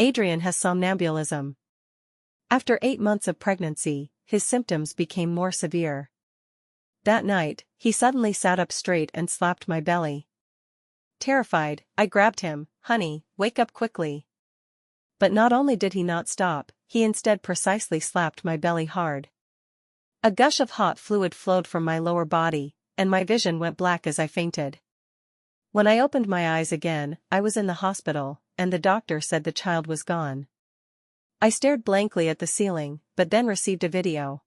Adrian has somnambulism. After 8 months of pregnancy, his symptoms became more severe. That night, he suddenly sat up straight and slapped my belly. Terrified, I grabbed him. "Honey, wake up quickly." But not only did he not stop, he instead precisely slapped my belly hard. A gush of hot fluid flowed from my lower body, and my vision went black as I fainted. When I opened my eyes again, I was in the hospital, and the doctor said the child was gone. I stared blankly at the ceiling, but then received a video.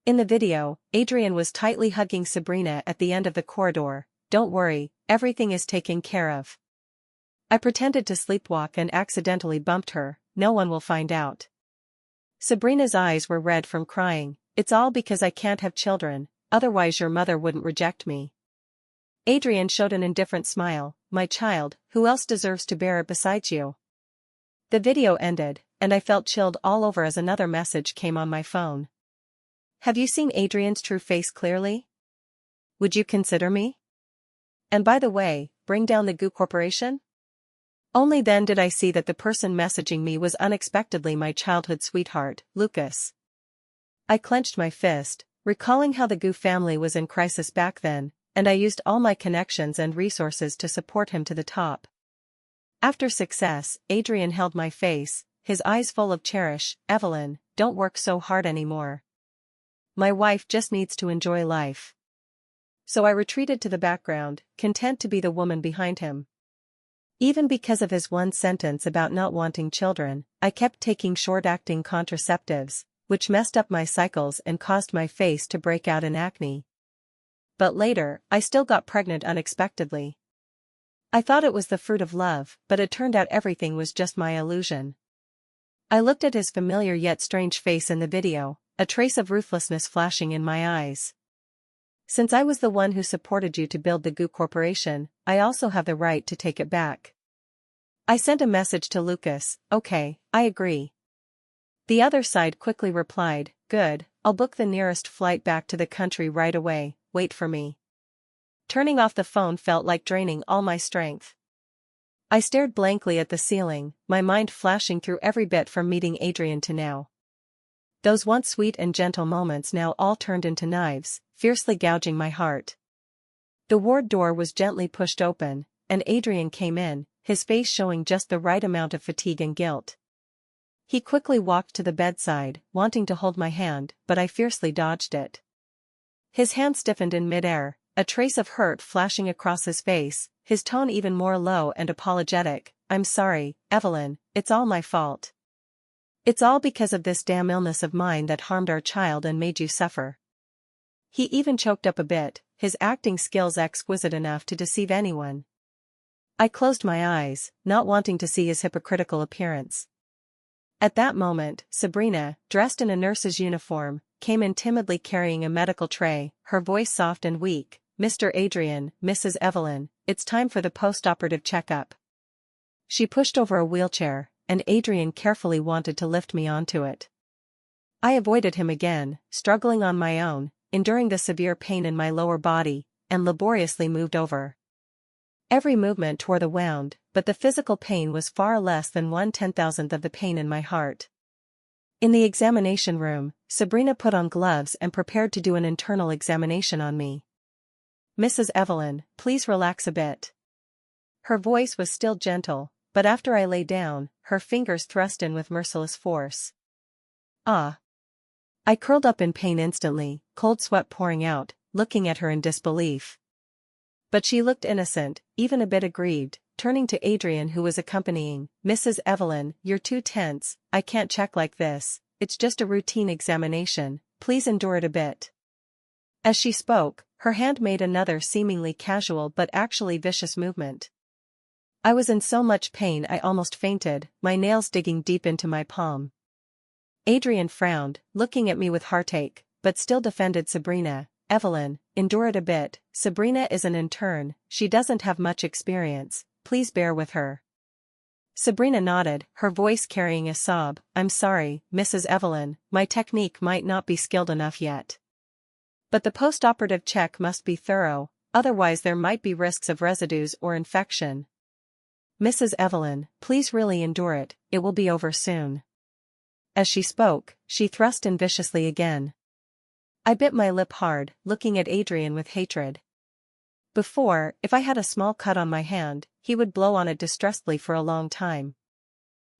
In the video, Adrian was tightly hugging Sabrina at the end of the corridor. "Don't worry, everything is taken care of." I pretended to sleepwalk and accidentally bumped her. "No one will find out." Sabrina's eyes were red from crying. "It's all because I can't have children, otherwise your mother wouldn't reject me." Adrian showed an indifferent smile. "My child, who else deserves to bear it besides you?" The video ended, and I felt chilled all over as another message came on my phone. "Have you seen Adrian's true face clearly? Would you consider me? And by the way, bring down the goo corporation?" Only then did I see that the person messaging me was unexpectedly my childhood sweetheart, Lucas. I clenched my fist, recalling how the goo family was in crisis back then, and I used all my connections and resources to support him to the top. After success, Adrian held my face, his eyes full of cherish. "Evelyn, don't work so hard anymore. My wife just needs to enjoy life." So I retreated to the background, content to be the woman behind him. Even because of his one sentence about not wanting children, I kept taking short-acting contraceptives, which messed up my cycles and caused my face to break out in acne. But later, I still got pregnant unexpectedly. I thought it was the fruit of love, but it turned out everything was just my illusion. I looked at his familiar yet strange face in the video, a trace of ruthlessness flashing in my eyes. "Since I was the one who supported you to build the goo corporation, I also have the right to take it back." I sent a message to Lucas. "Okay, I agree." The other side quickly replied, "Good, I'll book the nearest flight back to the country right away, wait for me." Turning off the phone felt like draining all my strength. I stared blankly at the ceiling, my mind flashing through every bit from meeting Adrian to now. Those once sweet and gentle moments now all turned into knives, fiercely gouging my heart. The ward door was gently pushed open, and Adrian came in, his face showing just the right amount of fatigue and guilt. He quickly walked to the bedside, wanting to hold my hand, but I fiercely dodged it. His hand stiffened in midair, a trace of hurt flashing across his face, his tone even more low and apologetic. "I'm sorry, Evelyn, it's all my fault. It's all because of this damn illness of mine that harmed our child and made you suffer." He even choked up a bit, his acting skills exquisite enough to deceive anyone. I closed my eyes, not wanting to see his hypocritical appearance. At that moment, Sabrina, dressed in a nurse's uniform, came in timidly carrying a medical tray, her voice soft and weak. "Mr. Adrian, Mrs. Evelyn, it's time for the post-operative checkup." She pushed over a wheelchair, and Adrian carefully wanted to lift me onto it. I avoided him again, struggling on my own, enduring the severe pain in my lower body, and laboriously moved over. Every movement tore the wound, but the physical pain was far less than 1/10,000th of the pain in my heart. In the examination room, Sabrina put on gloves and prepared to do an internal examination on me. "Mrs. Evelyn, please relax a bit." Her voice was still gentle, but after I lay down, her fingers thrust in with merciless force. "Ah." I curled up in pain instantly, cold sweat pouring out, looking at her in disbelief. But she looked innocent, even a bit aggrieved, turning to Adrian who was accompanying. "Mrs. Evelyn, you're too tense, I can't check like this, it's just a routine examination, please endure it a bit." As she spoke, her hand made another seemingly casual but actually vicious movement. I was in so much pain I almost fainted, my nails digging deep into my palm. Adrian frowned, looking at me with heartache, but still defended Sabrina. "Evelyn, endure it a bit, Sabrina is an intern, she doesn't have much experience, please bear with her." Sabrina nodded, her voice carrying a sob. "I'm sorry, Mrs. Evelyn, my technique might not be skilled enough yet. But the post-operative check must be thorough, otherwise there might be risks of residues or infection." Mrs. Evelyn, please really endure it, it will be over soon. As she spoke, she thrust in viciously again. I bit my lip hard, looking at Adrian with hatred. Before, if I had a small cut on my hand, he would blow on it distressfully for a long time.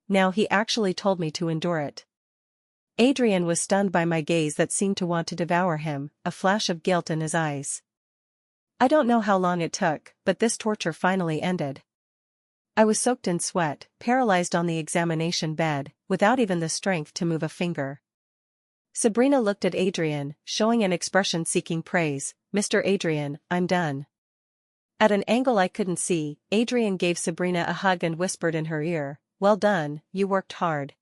Now he actually told me to endure it. Adrian was stunned by my gaze that seemed to want to devour him, a flash of guilt in his eyes. I don't know how long it took, but this torture finally ended. I was soaked in sweat, paralyzed on the examination bed, without even the strength to move a finger. Sabrina looked at Adrian, showing an expression seeking praise. Mr. Adrian, I'm done. At an angle I couldn't see, Adrian gave Sabrina a hug and whispered in her ear, well done, you worked hard.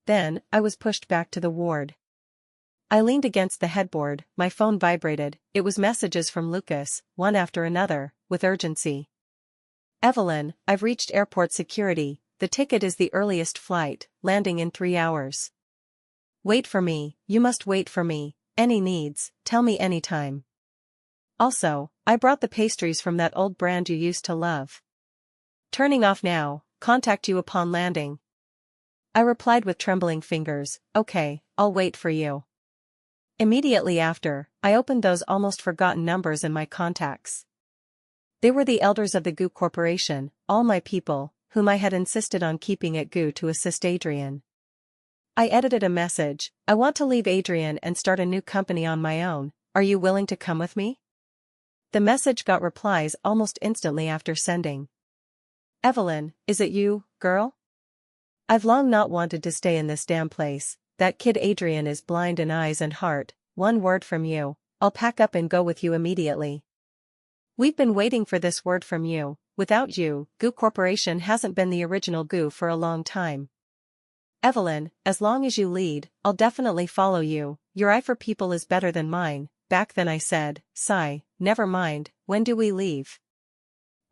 Then, I was pushed back to the ward. I leaned against the headboard, my phone vibrated, it was messages from Lucas, one after another, with urgency. Evelyn, I've reached airport security, the ticket is the earliest flight, landing in 3 hours. Wait for me, you must wait for me, any needs, tell me anytime. Also, I brought the pastries from that old brand you used to love. Turning off now, contact you upon landing. I replied with trembling fingers, okay, I'll wait for you. Immediately after, I opened those almost forgotten numbers in my contacts. They were the elders of the GU Corporation, all my people, whom I had insisted on keeping at GU to assist Adrian. I edited a message, I want to leave Adrian and start a new company on my own, are you willing to come with me? The message got replies almost instantly after sending. Evelyn, is it you, girl? I've long not wanted to stay in this damn place, that kid Adrian is blind in eyes and heart, one word from you, I'll pack up and go with you immediately. We've been waiting for this word from you, without you, GU Corporation hasn't been the original GU for a long time. Evelyn, as long as you lead, I'll definitely follow you, your eye for people is better than mine, back then I said, sigh, never mind, when do we leave?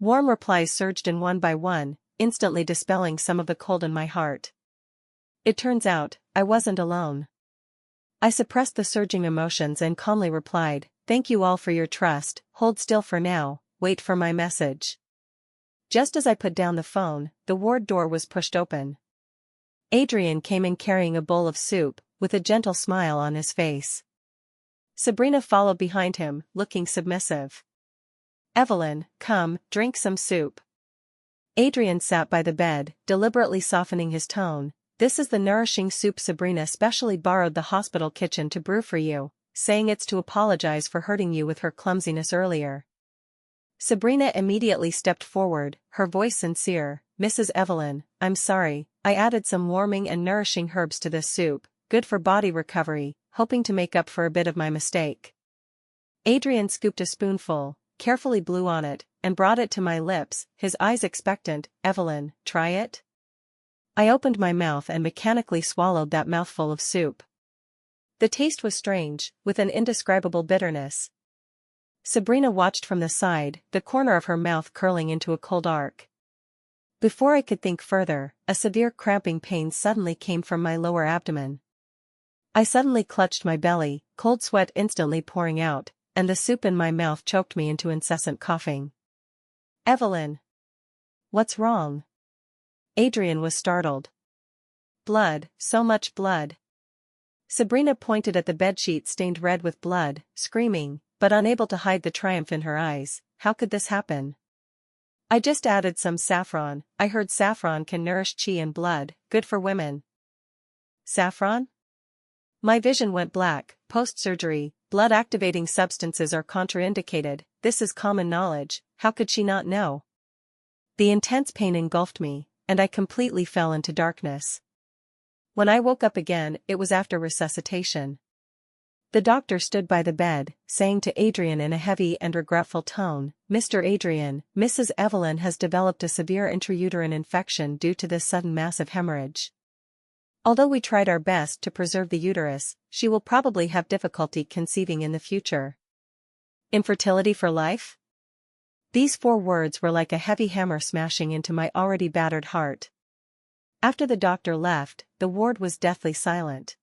Warm replies surged in one by one, instantly dispelling some of the cold in my heart. It turns out, I wasn't alone. I suppressed the surging emotions and calmly replied, thank you all for your trust, hold still for now, wait for my message. Just as I put down the phone, the ward door was pushed open. Adrian came in carrying a bowl of soup, with a gentle smile on his face. Sabrina followed behind him, looking submissive. Evelyn, come, drink some soup. Adrian sat by the bed, deliberately softening his tone. This is the nourishing soup Sabrina specially borrowed the hospital kitchen to brew for you, saying it's to apologize for hurting you with her clumsiness earlier. Sabrina immediately stepped forward, her voice sincere, Mrs. Evelyn, I'm sorry, I added some warming and nourishing herbs to this soup, good for body recovery, hoping to make up for a bit of my mistake. Adrian scooped a spoonful, carefully blew on it, and brought it to my lips, his eyes expectant, Evelyn, try it? I opened my mouth and mechanically swallowed that mouthful of soup. The taste was strange, with an indescribable bitterness. Sabrina watched from the side, the corner of her mouth curling into a cold arc. Before I could think further, a severe cramping pain suddenly came from my lower abdomen. I suddenly clutched my belly, cold sweat instantly pouring out, and the soup in my mouth choked me into incessant coughing. Evelyn! What's wrong? Adrian was startled. Blood, so much blood. Sabrina pointed at the bedsheet stained red with blood, screaming, but unable to hide the triumph in her eyes. How could this happen? I just added some saffron. I heard saffron can nourish chi and blood, good for women. Saffron? My vision went black. Post-surgery, blood-activating substances are contraindicated. This is common knowledge. How could she not know? The intense pain engulfed me, and I completely fell into darkness. When I woke up again, it was after resuscitation. The doctor stood by the bed, saying to Adrian in a heavy and regretful tone, Mr. Adrian, Mrs. Evelyn has developed a severe intrauterine infection due to this sudden massive hemorrhage. Although we tried our best to preserve the uterus, she will probably have difficulty conceiving in the future. Infertility for life? These 4 words were like a heavy hammer smashing into my already battered heart. After the doctor left, the ward was deathly silent.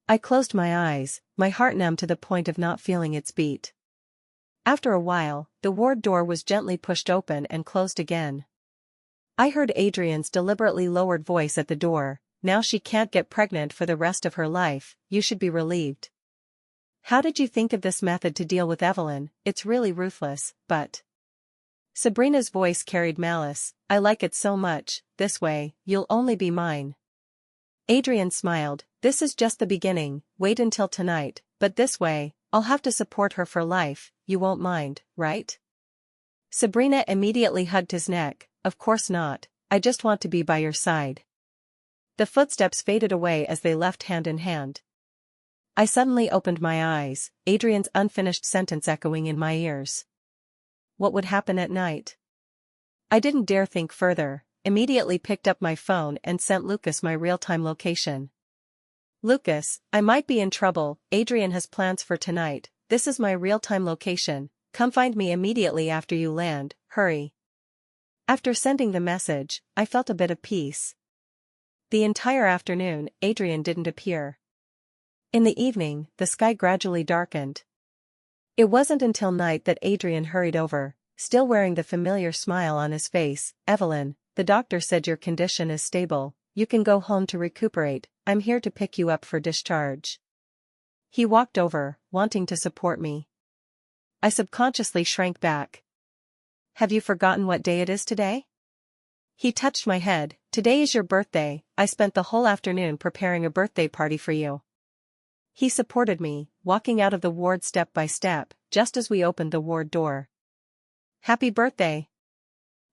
I closed my eyes, my heart numb to the point of not feeling its beat. After a while, the ward door was gently pushed open and closed again. I heard Adrian's deliberately lowered voice at the door. Now she can't get pregnant for the rest of her life, you should be relieved. How did you think of this method to deal with Evelyn? It's really ruthless, but... Sabrina's voice carried malice. I like it so much, this way, you'll only be mine. Adrian smiled. This is just the beginning, wait until tonight, but this way, I'll have to support her for life, you won't mind, right? Sabrina immediately hugged his neck. Of course not, I just want to be by your side. The footsteps faded away as they left hand in hand. I suddenly opened my eyes, Adrian's unfinished sentence echoing in my ears. What would happen at night? I didn't dare think further, immediately picked up my phone and sent Lucas my real-time location. Lucas, I might be in trouble, Adrian has plans for tonight, this is my real-time location, come find me immediately after you land, hurry. After sending the message, I felt a bit of peace. The entire afternoon, Adrian didn't appear. In the evening, the sky gradually darkened. It wasn't until night that Adrian hurried over, still wearing the familiar smile on his face. Evelyn, the doctor said your condition is stable, you can go home to recuperate, I'm here to pick you up for discharge. He walked over, wanting to support me. I subconsciously shrank back. Have you forgotten what day it is today? He touched my head. Today is your birthday, I spent the whole afternoon preparing a birthday party for you. He supported me, walking out of the ward step by step, just as we opened the ward door. Happy birthday!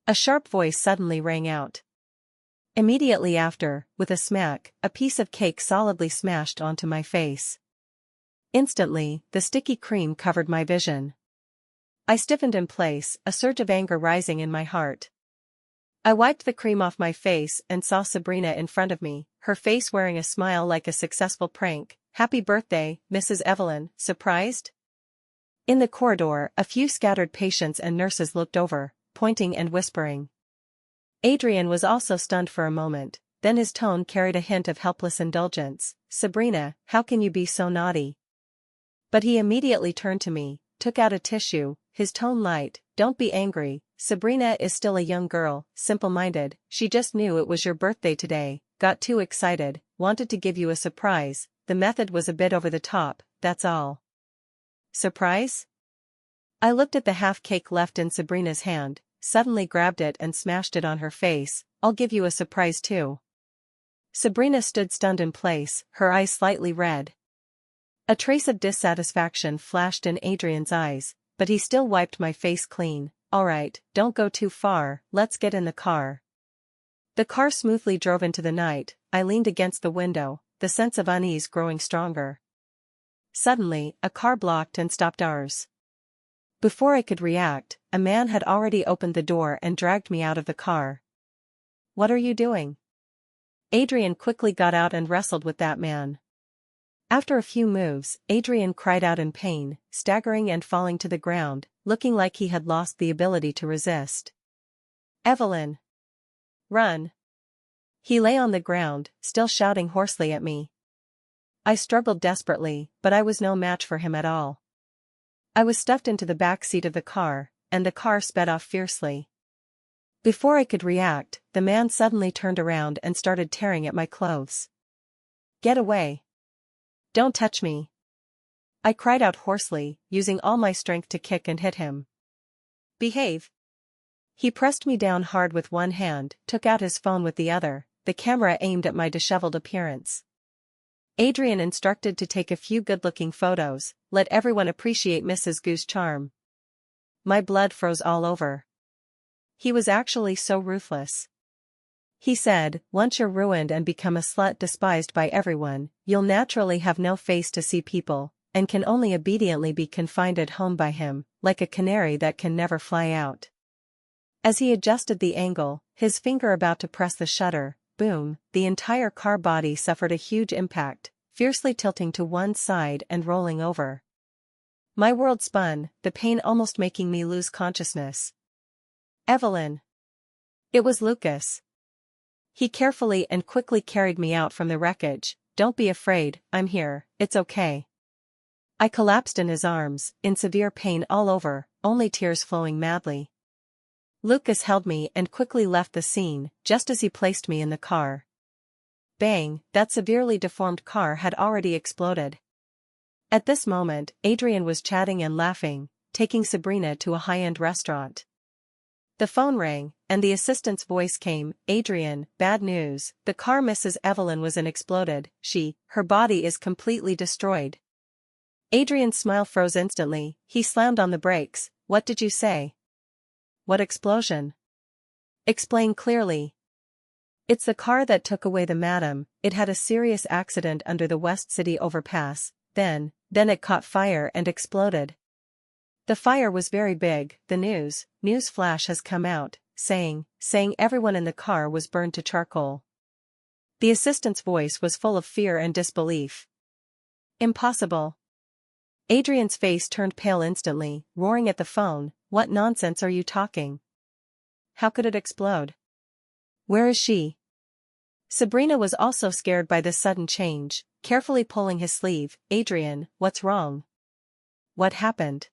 A sharp voice suddenly rang out. Immediately after, with a smack, a piece of cake solidly smashed onto my face. Instantly, the sticky cream covered my vision. I stiffened in place, a surge of anger rising in my heart. I wiped the cream off my face and saw Sabrina in front of me, her face wearing a smile like a successful prank. Happy birthday, Mrs. Evelyn, surprised? In the corridor, a few scattered patients and nurses looked over, pointing and whispering. Adrian was also stunned for a moment, then his tone carried a hint of helpless indulgence. Sabrina, how can you be so naughty? But he immediately turned to me, took out a tissue, his tone light. Don't be angry, Sabrina is still a young girl, simple-minded, she just knew it was your birthday today, got too excited, wanted to give you a surprise, the method was a bit over the top, that's all. Surprise? I looked at the half cake left in Sabrina's hand, suddenly grabbed it and smashed it on her face. I'll give you a surprise too. Sabrina stood stunned in place, her eyes slightly red. A trace of dissatisfaction flashed in Adrian's eyes, but he still wiped my face clean. All right, don't go too far, let's get in the car. The car smoothly drove into the night. I leaned against the window, the sense of unease growing stronger. Suddenly, a car blocked and stopped ours. Before I could react, a man had already opened the door and dragged me out of the car. What are you doing? Adrian quickly got out and wrestled with that man. After a few moves, Adrian cried out in pain, staggering and falling to the ground, looking like he had lost the ability to resist. Evelyn! Run! He lay on the ground, still shouting hoarsely at me. I struggled desperately, but I was no match for him at all. I was stuffed into the back seat of the car, and the car sped off fiercely. Before I could react, the man suddenly turned around and started tearing at my clothes. Get away! Don't touch me! I cried out hoarsely, using all my strength to kick and hit him. Behave! He pressed me down hard with one hand, took out his phone with the other, the camera aimed at my disheveled appearance. Adrian instructed to take a few good-looking photos, let everyone appreciate Mrs. Gu's charm. My blood froze all over. He was actually so ruthless. He said, once you're ruined and become a slut despised by everyone, you'll naturally have no face to see people, and can only obediently be confined at home by him, like a canary that can never fly out. As he adjusted the angle, his finger about to press the shutter, boom, the entire car body suffered a huge impact, fiercely tilting to one side and rolling over. My world spun, the pain almost making me lose consciousness. Evelyn! It was Lucas. He carefully and quickly carried me out from the wreckage. Don't be afraid, I'm here, it's okay. I collapsed in his arms, in severe pain all over, only tears flowing madly. Lucas held me and quickly left the scene, just as he placed me in the car. Bang, that severely deformed car had already exploded. At this moment, Adrian was chatting and laughing, taking Sabrina to a high-end restaurant. The phone rang, and the assistant's voice came, "Adrian, bad news, the car Mrs. Evelyn was in exploded, her body is completely destroyed." Adrian's smile froze instantly, he slammed on the brakes. "What did you say? What explosion? Explain clearly." "It's the car that took away the madam, it had a serious accident under the West City overpass, then it caught fire and exploded. The fire was very big, the news flash has come out, saying everyone in the car was burned to charcoal." The assistant's voice was full of fear and disbelief. "Impossible." Adrian's face turned pale instantly, roaring at the phone, "What nonsense are you talking? How could it explode? Where is she?" Sabrina was also scared by this sudden change, carefully pulling his sleeve. "Adrian, what's wrong? What happened?"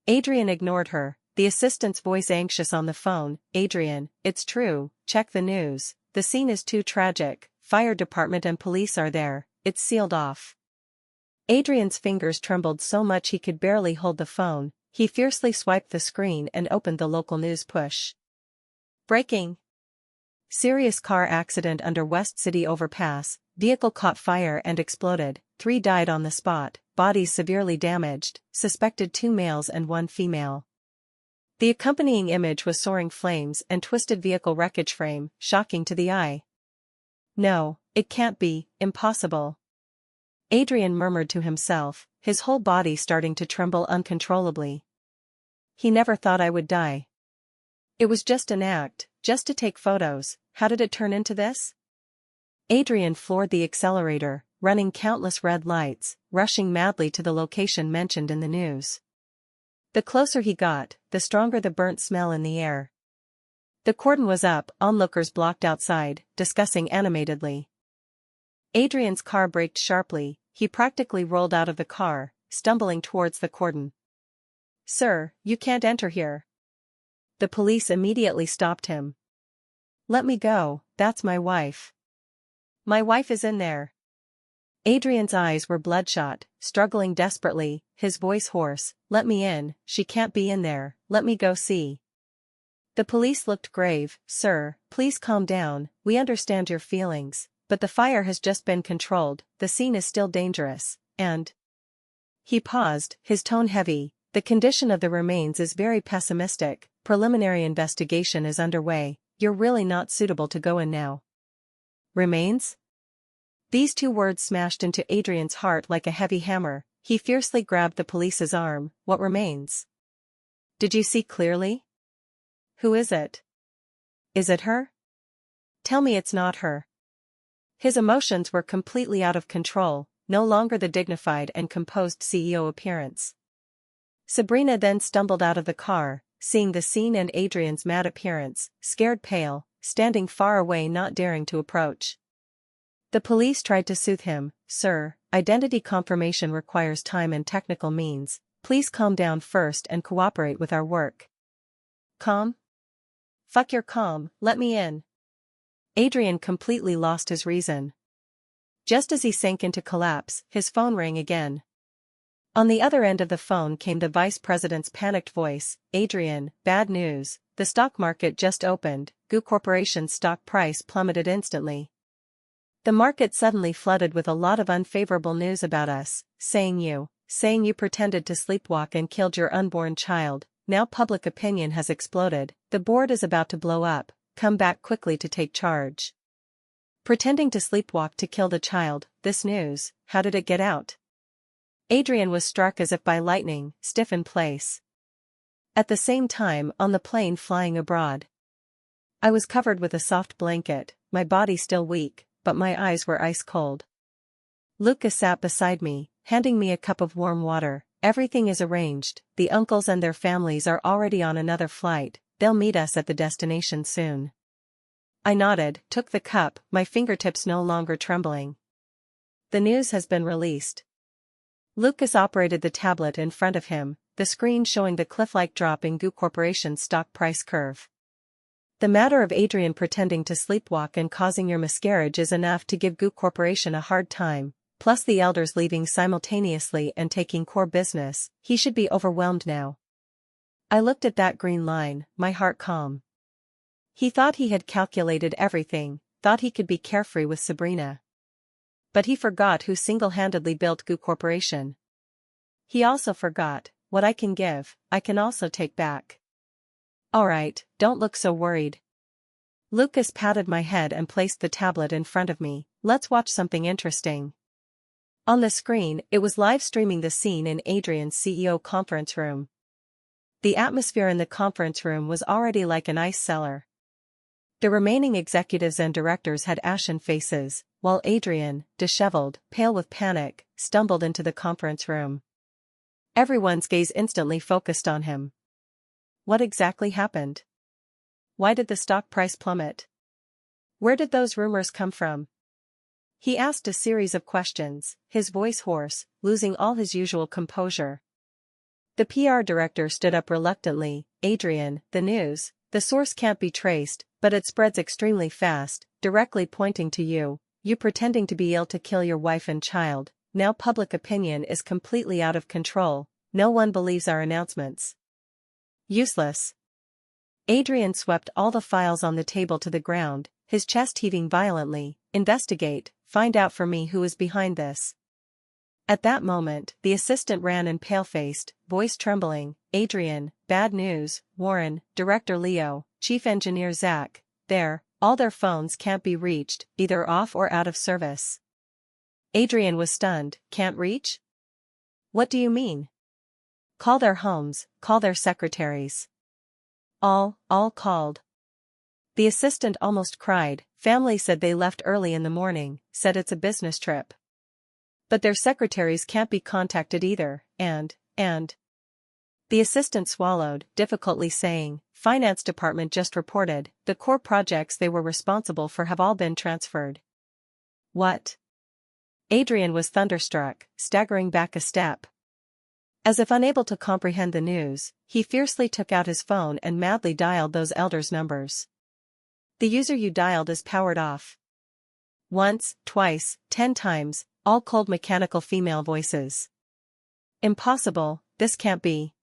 Adrian ignored her, the assistant's voice anxious on the phone. "Adrian, it's true, check the news, the scene is too tragic, fire department and police are there, it's sealed off." Adrian's fingers trembled so much he could barely hold the phone, he fiercely swiped the screen and opened the local news push. Breaking. Serious car accident under West City overpass, vehicle caught fire and exploded, 3 died on the spot, bodies severely damaged, suspected 2 males and 1 female. The accompanying image was soaring flames and twisted vehicle wreckage frame, shocking to the eye. "No, it can't be, impossible." Adrian murmured to himself, his whole body starting to tremble uncontrollably. "He never thought I would die. It was just an act, just to take photos, how did it turn into this?" Adrian floored the accelerator, running countless red lights, rushing madly to the location mentioned in the news. The closer he got, the stronger the burnt smell in the air. The cordon was up, onlookers blocked outside, discussing animatedly. Adrian's car braked sharply, he practically rolled out of the car, stumbling towards the cordon. "Sir, you can't enter here." The police immediately stopped him. "Let me go, that's my wife. My wife is in there." Adrian's eyes were bloodshot, struggling desperately, his voice hoarse. "Let me in, she can't be in there, let me go see." The police looked grave. "Sir, please calm down, we understand your feelings, but the fire has just been controlled, the scene is still dangerous, and—" He paused, his tone heavy. "The condition of the remains is very pessimistic, preliminary investigation is underway, you're really not suitable to go in now." "Remains?" These 2 words smashed into Adrian's heart like a heavy hammer, he fiercely grabbed the police's arm. "What remains? Did you see clearly? Who is it? Is it her? Tell me it's not her." His emotions were completely out of control, no longer the dignified and composed CEO appearance. Sabrina then stumbled out of the car, seeing the scene and Adrian's mad appearance, scared pale, standing far away not daring to approach. The police tried to soothe him. "Sir, identity confirmation requires time and technical means, please calm down first and cooperate with our work." "Calm? Fuck your calm, let me in." Adrian completely lost his reason. Just as he sank into collapse, his phone rang again. On the other end of the phone came the vice president's panicked voice. "Adrian, bad news, the stock market just opened, GU Corporation's stock price plummeted instantly. The market suddenly flooded with a lot of unfavorable news about us, saying you pretended to sleepwalk and killed your unborn child. Now public opinion has exploded, the board is about to blow up, come back quickly to take charge." Pretending to sleepwalk to kill the child, this news, how did it get out? Adrian was struck as if by lightning, stiff in place. At the same time, on the plane flying abroad, I was covered with a soft blanket, my body still weak, but my eyes were ice cold. Lucas sat beside me, handing me a cup of warm water. "Everything is arranged, the uncles and their families are already on another flight, they'll meet us at the destination soon." I nodded, took the cup, my fingertips no longer trembling. "The news has been released." Lucas operated the tablet in front of him, the screen showing the cliff-like drop in Goo Corporation's stock price curve. The matter of Adrian pretending to sleepwalk and causing your miscarriage is enough to give Goo Corporation a hard time, plus the elders leaving simultaneously and taking core business. He should be overwhelmed now. I looked at that green line, my heart calm. He thought he had calculated everything, thought he could be carefree with Sabrina. But he forgot who single-handedly built Goo Corporation. He also forgot, what I can give, I can also take back. Alright, don't look so worried. Lucas patted my head and placed the tablet in front of me. Let's watch something interesting. On the screen, it was live streaming the scene in Adrian's CEO conference room. The atmosphere in the conference room was already like an ice cellar. The remaining executives and directors had ashen faces, while Adrian, disheveled, pale with panic, stumbled into the conference room. Everyone's gaze instantly focused on him. What exactly happened? Why did the stock price plummet? Where did those rumors come from? He asked a series of questions, his voice hoarse, losing all his usual composure. The PR director stood up reluctantly. Adrian, the news, the source can't be traced, but it spreads extremely fast, directly pointing to you, you pretending to be ill to kill your wife and child. Now public opinion is completely out of control, no one believes our announcements. Useless. Adrian swept all the files on the table to the ground, his chest heaving violently. Investigate, find out for me who is behind this. At that moment, the assistant ran in pale-faced, voice trembling. Adrian, bad news, Warren, Director Leo, Chief Engineer Zach, all their phones can't be reached, either off or out of service. Adrian was stunned. Can't reach? What do you mean? Call their homes, call their secretaries. All called. The assistant almost cried. Family said they left early in the morning, said it's a business trip. But their secretaries can't be contacted either, and. The assistant swallowed, difficultly saying, Finance department just reported, the core projects they were responsible for have all been transferred. What? Adrian was thunderstruck, staggering back a step. As if unable to comprehend the news, he fiercely took out his phone and madly dialed those elders' numbers. The user you dialed is powered off. Once, twice, 10 times, all cold mechanical female voices. Impossible, this can't be.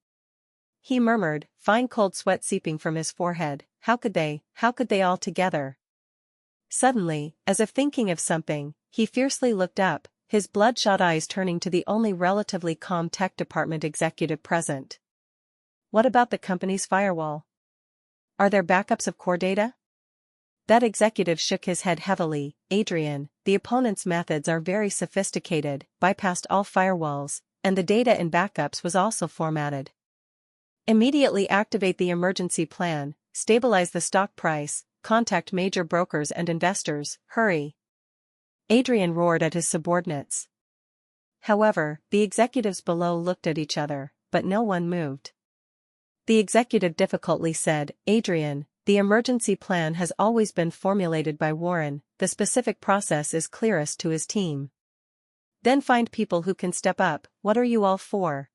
He murmured, fine cold sweat seeping from his forehead. How could they all together? Suddenly, as if thinking of something, he fiercely looked up, his bloodshot eyes turning to the only relatively calm tech department executive present. What about the company's firewall? Are there backups of core data? That executive shook his head heavily. Adrian, the opponent's methods are very sophisticated, bypassed all firewalls, and the data in backups was also formatted. Immediately activate the emergency plan, stabilize the stock price, contact major brokers and investors, hurry. Adrian roared at his subordinates. However, the executives below looked at each other, but no one moved. The executive difficultly said, Adrian, the emergency plan has always been formulated by Warren, the specific process is clearest to his team. Then find people who can step up. What are you all for?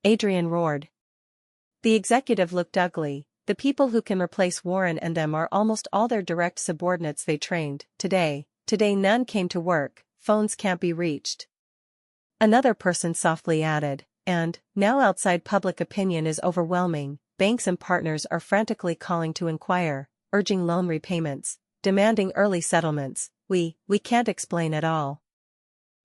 Adrian roared. The executive looked ugly. The people who can replace Warren and them are almost all their direct subordinates they trained. Today none came to work, phones can't be reached. Another person softly added, and, now outside public opinion is overwhelming, banks and partners are frantically calling to inquire, urging loan repayments, demanding early settlements. We can't explain at all.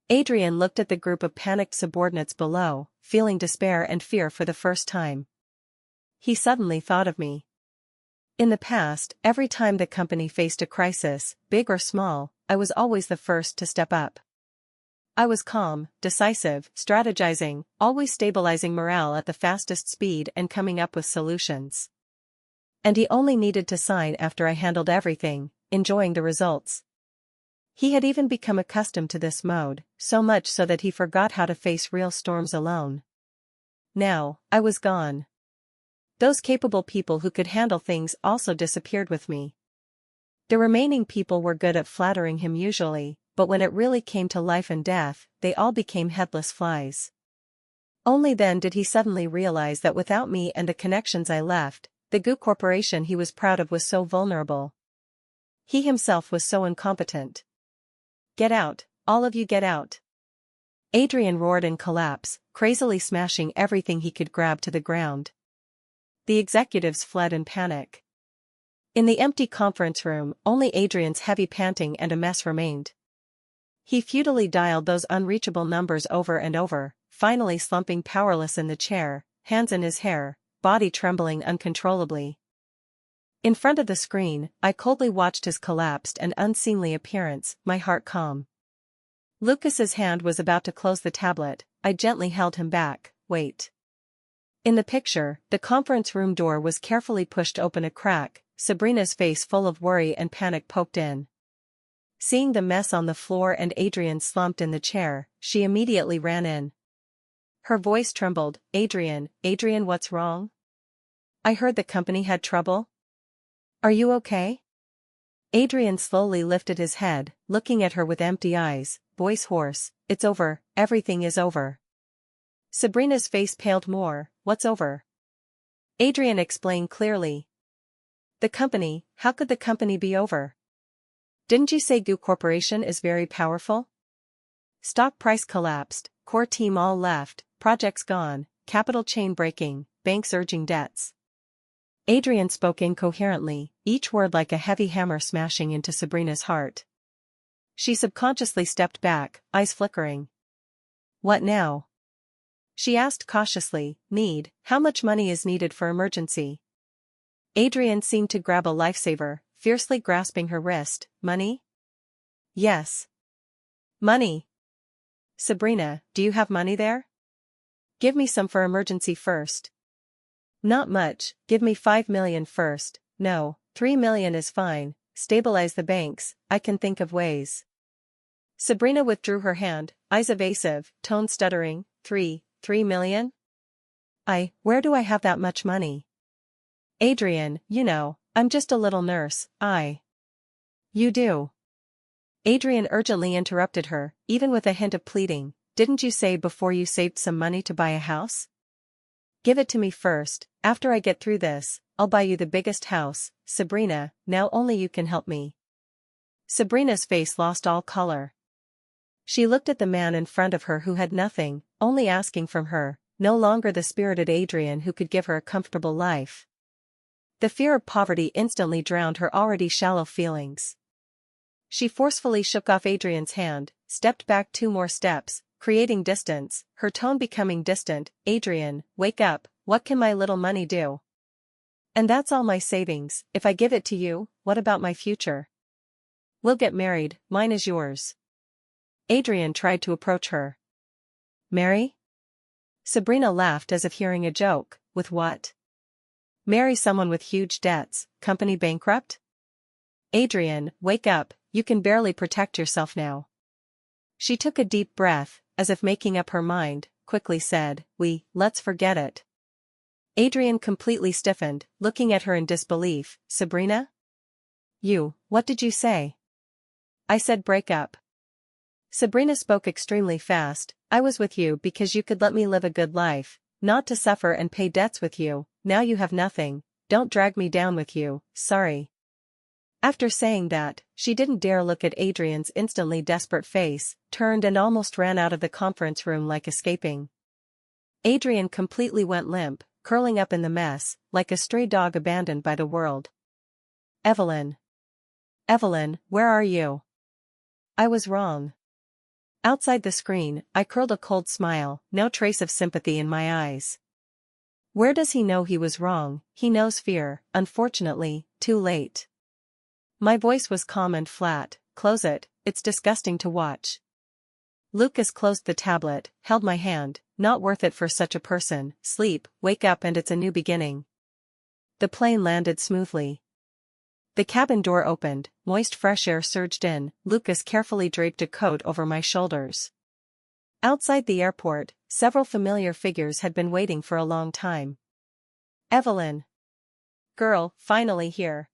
Adrian looked at the group of panicked subordinates below, feeling despair and fear for the first time. He suddenly thought of me. In the past, every time the company faced a crisis, big or small, I was always the first to step up. I was calm, decisive, strategizing, always stabilizing morale at the fastest speed and coming up with solutions. And he only needed to sign after I handled everything, enjoying the results. He had even become accustomed to this mode, so much so that he forgot how to face real storms alone. Now, I was gone. Those capable people who could handle things also disappeared with me. The remaining people were good at flattering him usually, but when it really came to life and death, they all became headless flies. Only then did he suddenly realize that without me and the connections I left, the goo corporation he was proud of was so vulnerable. He himself was so incompetent. Get out, all of you get out. Adrian roared in collapse, crazily smashing everything he could grab to the ground. The executives fled in panic. In the empty conference room, only Adrian's heavy panting and a mess remained. He futilely dialed those unreachable numbers over and over, finally slumping powerless in the chair, hands in his hair, body trembling uncontrollably. In front of the screen, I coldly watched his collapsed and unseemly appearance, my heart calm. Lucas's hand was about to close the tablet. I gently held him back. Wait. In the picture, the conference room door was carefully pushed open a crack, Sabrina's face full of worry and panic poked in. Seeing the mess on the floor and Adrian slumped in the chair, she immediately ran in. Her voice trembled. Adrian, what's wrong? I heard the company had trouble. Are you okay? Adrian slowly lifted his head, looking at her with empty eyes, voice hoarse. It's over, everything is over. Sabrina's face paled more. What's over? Adrian explained clearly. The company, how could the company be over? Didn't you say Goo Corporation is very powerful? Stock price collapsed, core team all left, projects gone, capital chain breaking, banks urging debts. Adrian spoke incoherently, each word like a heavy hammer smashing into Sabrina's heart. She subconsciously stepped back, eyes flickering. What now? She asked cautiously. How much money is needed for emergency? Adrian seemed to grab a lifesaver, fiercely grasping her wrist. Money? Yes. Money. Sabrina, do you have money there? Give me some for emergency first. Not much, give me 5 million first. No, 3 million is fine, stabilize the banks, I can think of ways. Sabrina withdrew her hand, eyes evasive, tone stuttering. 3 million? Where do I have that much money? Adrian, I'm just a little nurse, You do. Adrian urgently interrupted her, even with a hint of pleading. Didn't you say before you saved some money to buy a house? Give it to me first, after I get through this, I'll buy you the biggest house. Sabrina, now only you can help me. Sabrina's face lost all color. She looked at the man in front of her who had nothing, only asking from her, no longer the spirited Adrian who could give her a comfortable life. The fear of poverty instantly drowned her already shallow feelings. She forcefully shook off Adrian's hand, stepped back 2 more steps, creating distance, her tone becoming distant. Adrian, wake up, what can my little money do? And that's all my savings. If I give it to you, what about my future? We'll get married, mine is yours. Adrian tried to approach her. Marry? Sabrina laughed as if hearing a joke. With what? Marry someone with huge debts, company bankrupt? Adrian, wake up, you can barely protect yourself now. She took a deep breath, as if making up her mind, quickly said, let's forget it. Adrian completely stiffened, looking at her in disbelief. Sabrina? What did you say? I said break up. Sabrina spoke extremely fast. I was with you because you could let me live a good life, not to suffer and pay debts with you. Now you have nothing, don't drag me down with you, sorry. After saying that, she didn't dare look at Adrian's instantly desperate face, turned and almost ran out of the conference room like escaping. Adrian completely went limp, curling up in the mess, like a stray dog abandoned by the world. Evelyn, where are you? I was wrong. Outside the screen, I curled a cold smile, no trace of sympathy in my eyes. Where does he know he was wrong? He knows fear, unfortunately, too late. My voice was calm and flat. Close it, it's disgusting to watch. Lucas closed the tablet, held my hand. Not worth it for such a person. Sleep, wake up and it's a new beginning. The plane landed smoothly. The cabin door opened, moist fresh air surged in. Lucas carefully draped a coat over my shoulders. Outside the airport, several familiar figures had been waiting for a long time. Evelyn. Girl, finally here.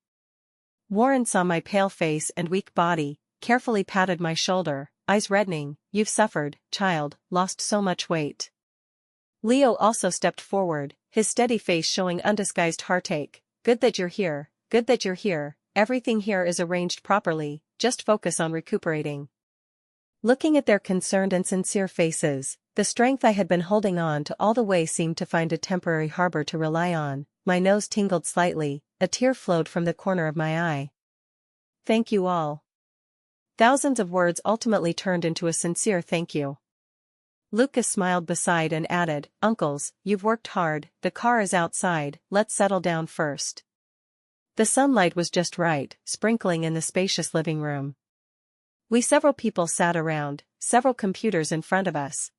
Warren saw my pale face and weak body, carefully patted my shoulder, eyes reddening. You've suffered, child, lost so much weight. Leo also stepped forward, his steady face showing undisguised heartache. Good that you're here, good that you're here, everything here is arranged properly, just focus on recuperating. Looking at their concerned and sincere faces, the strength I had been holding on to all the way seemed to find a temporary harbor to rely on. My nose tingled slightly, a tear flowed from the corner of my eye. Thank you all. Thousands of words ultimately turned into a sincere thank you. Lucas smiled beside and added, Uncles, you've worked hard, the car is outside, let's settle down first. The sunlight was just right, sprinkling in the spacious living room. Several people sat around, several computers in front of us.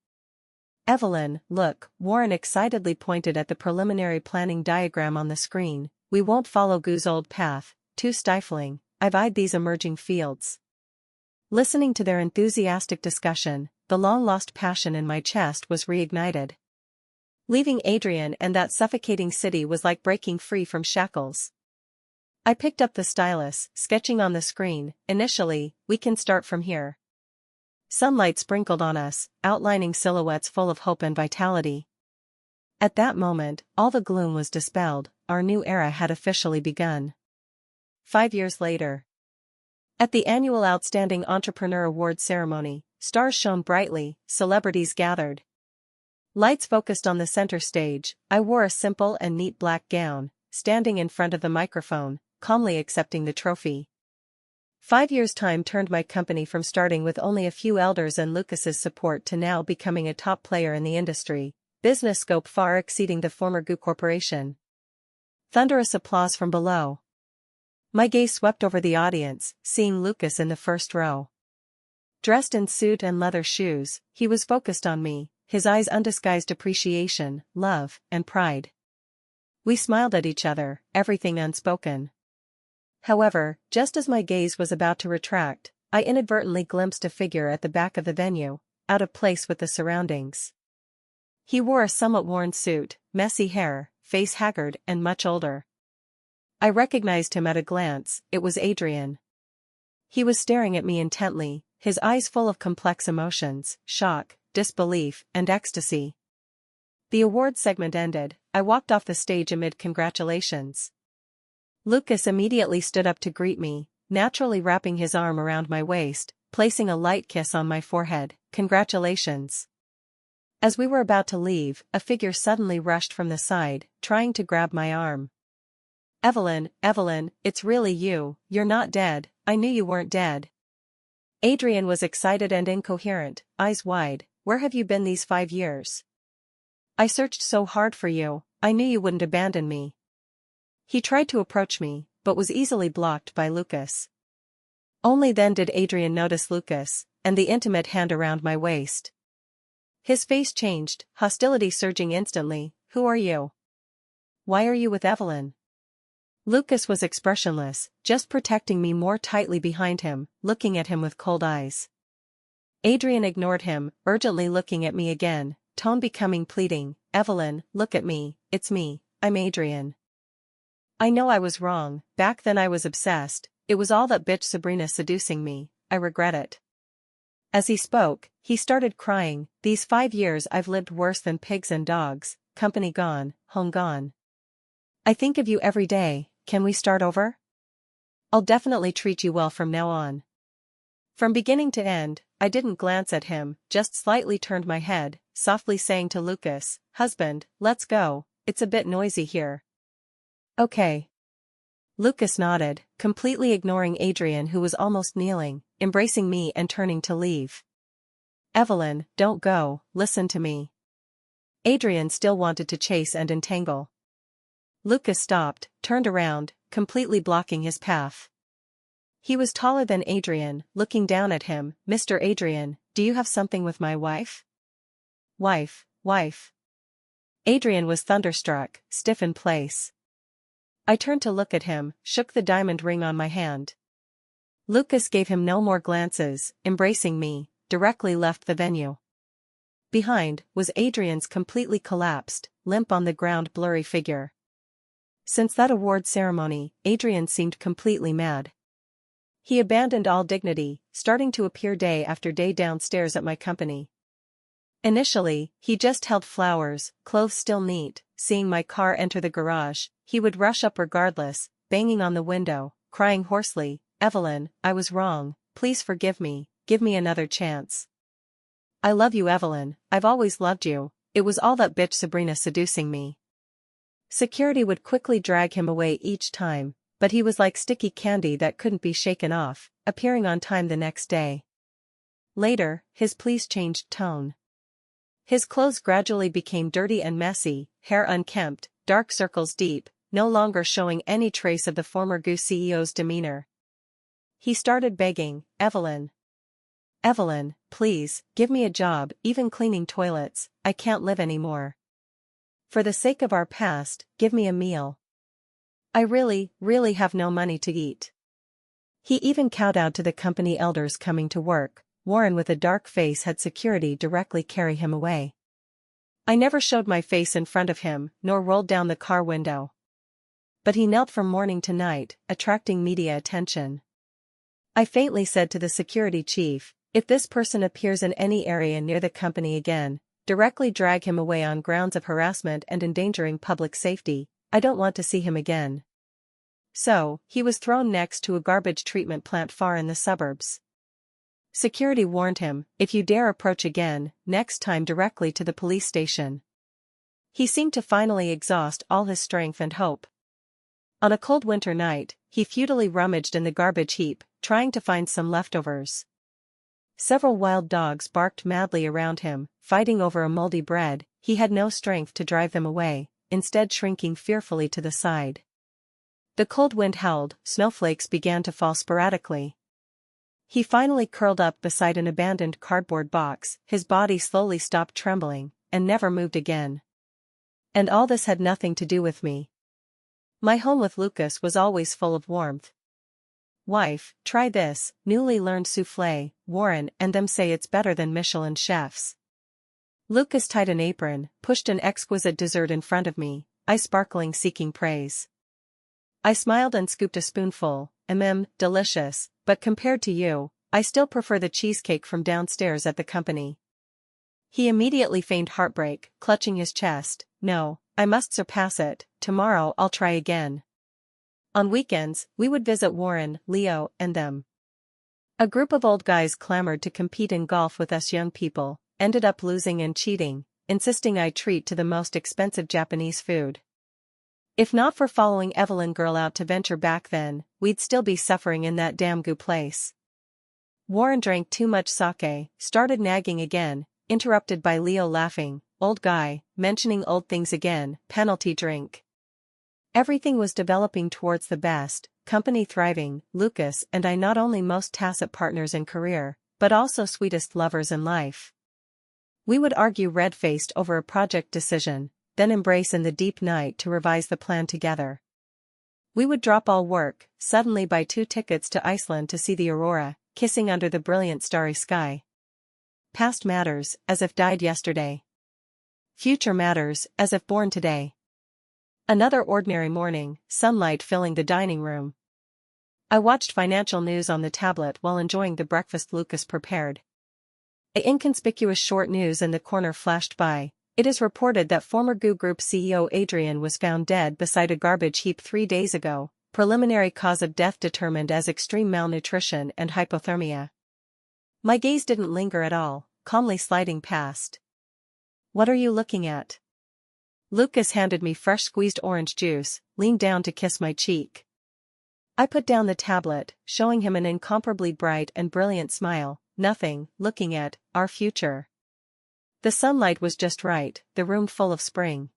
Evelyn, look, Warren excitedly pointed at the preliminary planning diagram on the screen. We won't follow Goo's old path, too stifling. I've eyed these emerging fields. Listening to their enthusiastic discussion, the long-lost passion in my chest was reignited. Leaving Adrian and that suffocating city was like breaking free from shackles. I picked up the stylus, sketching on the screen. Initially, we can start from here. Sunlight sprinkled on us, outlining silhouettes full of hope and vitality. At that moment, all the gloom was dispelled, our new era had officially begun. 5 years later. At the annual Outstanding Entrepreneur Award ceremony, stars shone brightly, celebrities gathered. Lights focused on the center stage. I wore a simple and neat black gown, standing in front of the microphone, calmly accepting the trophy. 5 years' time turned my company from starting with only a few elders and Lucas's support to now becoming a top player in the industry, business scope far exceeding the former Goo Corporation. Thunderous applause from below. My gaze swept over the audience, seeing Lucas in the first row. Dressed in suit and leather shoes, he was focused on me, his eyes undisguised appreciation, love, and pride. We smiled at each other, everything unspoken. However, just as my gaze was about to retract, I inadvertently glimpsed a figure at the back of the venue, out of place with the surroundings. He wore a somewhat worn suit, messy hair, face haggard and much older. I recognized him at a glance. It was Adrian. He was staring at me intently, his eyes full of complex emotions, shock, disbelief, and ecstasy. The award segment ended. I walked off the stage amid congratulations. Lucas immediately stood up to greet me, naturally wrapping his arm around my waist, placing a light kiss on my forehead. Congratulations. As we were about to leave, a figure suddenly rushed from the side, trying to grab my arm. Evelyn, it's really you, you're not dead, I knew you weren't dead. Adrian was excited and incoherent, eyes wide. Where have you been these 5 years? I searched so hard for you, I knew you wouldn't abandon me. He tried to approach me, but was easily blocked by Lucas. Only then did Adrian notice Lucas, and the intimate hand around my waist. His face changed, hostility surging instantly. Who are you? Why are you with Evelyn? Lucas was expressionless, just protecting me more tightly behind him, looking at him with cold eyes. Adrian ignored him, urgently looking at me again, tone becoming pleading. Evelyn, look at me, it's me, I'm Adrian. I know I was wrong, back then I was obsessed, it was all that bitch Sabrina seducing me, I regret it. As he spoke, he started crying. These 5 years I've lived worse than pigs and dogs, company gone, home gone. I think of you every day, can we start over? I'll definitely treat you well from now on. From beginning to end, I didn't glance at him, just slightly turned my head, softly saying to Lucas, husband, let's go, it's a bit noisy here. Okay. Lucas nodded, completely ignoring Adrian who was almost kneeling, embracing me and turning to leave. Evelyn, don't go, listen to me. Adrian still wanted to chase and entangle. Lucas stopped, turned around, completely blocking his path. He was taller than Adrian, looking down at him. Mr. Adrian, do you have something with my wife? Wife. Adrian was thunderstruck, stiff in place. I turned to look at him, shook the diamond ring on my hand. Lucas gave him no more glances, embracing me, directly left the venue. Behind, was Adrian's completely collapsed, limp on the ground blurry figure. Since that award ceremony, Adrian seemed completely mad. He abandoned all dignity, starting to appear day after day downstairs at my company. Initially, he just held flowers, clothes still neat. Seeing my car enter the garage, he would rush up regardless, banging on the window, crying hoarsely, "Evelyn, I was wrong, please forgive me, give me another chance. I love you, Evelyn, I've always loved you, it was all that bitch Sabrina seducing me." Security would quickly drag him away each time, but he was like sticky candy that couldn't be shaken off, appearing on time the next day. Later, his pleas changed tone. His clothes gradually became dirty and messy, hair unkempt, dark circles deep, no longer showing any trace of the former Goose CEO's demeanor. He started begging, "Evelyn. Evelyn, please, give me a job, even cleaning toilets, I can't live anymore. For the sake of our past, give me a meal. I really have no money to eat." He even kowtowed to the company elders coming to work. Warren with a dark face had security directly carry him away. I never showed my face in front of him, nor rolled down the car window. But he knelt from morning to night, attracting media attention. I faintly said to the security chief, "If this person appears in any area near the company again, directly drag him away on grounds of harassment and endangering public safety, I don't want to see him again." So, he was thrown next to a garbage treatment plant far in the suburbs. Security warned him, "If you dare approach again, next time directly to the police station." He seemed to finally exhaust all his strength and hope. On a cold winter night, he futilely rummaged in the garbage heap, trying to find some leftovers. Several wild dogs barked madly around him, fighting over a moldy bread. He had no strength to drive them away, instead shrinking fearfully to the side. The cold wind howled, snowflakes began to fall sporadically. He finally curled up beside an abandoned cardboard box, his body slowly stopped trembling, and never moved again. And all this had nothing to do with me. My home with Lucas was always full of warmth. "Wife, try this, newly learned soufflé, Warren and them say it's better than Michelin chefs." Lucas tied an apron, pushed an exquisite dessert in front of me, eyes sparkling seeking praise. I smiled and scooped a spoonful. Delicious, but compared to you, I still prefer the cheesecake from downstairs at the company." He immediately feigned heartbreak, clutching his chest. "No, I must surpass it, tomorrow I'll try again." On weekends, we would visit Warren, Leo, and them. A group of old guys clamored to compete in golf with us young people, ended up losing and cheating, insisting I treat to the most expensive Japanese food. If not for following Evelyn girl out to venture back then, we'd still be suffering in that damn goo place. Warren drank too much sake, started nagging again, interrupted by Leo laughing, "Old guy, mentioning old things again, penalty drink." Everything was developing towards the best, company thriving, Lucas and I not only most tacit partners in career, but also sweetest lovers in life. We would argue red-faced over a project decision, then embrace in the deep night to revise the plan together. We would drop all work, suddenly buy 2 tickets to Iceland to see the aurora, kissing under the brilliant starry sky. Past matters, as if died yesterday. Future matters, as if born today. Another ordinary morning, sunlight filling the dining room. I watched financial news on the tablet while enjoying the breakfast Lucas prepared. An inconspicuous short news in the corner flashed by. "It is reported that former Goo Group CEO Adrian was found dead beside a garbage heap 3 days ago. Preliminary cause of death determined as extreme malnutrition and hypothermia." My gaze didn't linger at all, calmly sliding past. "What are you looking at?" Lucas handed me fresh squeezed orange juice, leaned down to kiss my cheek. I put down the tablet, showing him an incomparably bright and brilliant smile. "Nothing, looking at our future." The sunlight was just right, the room full of spring.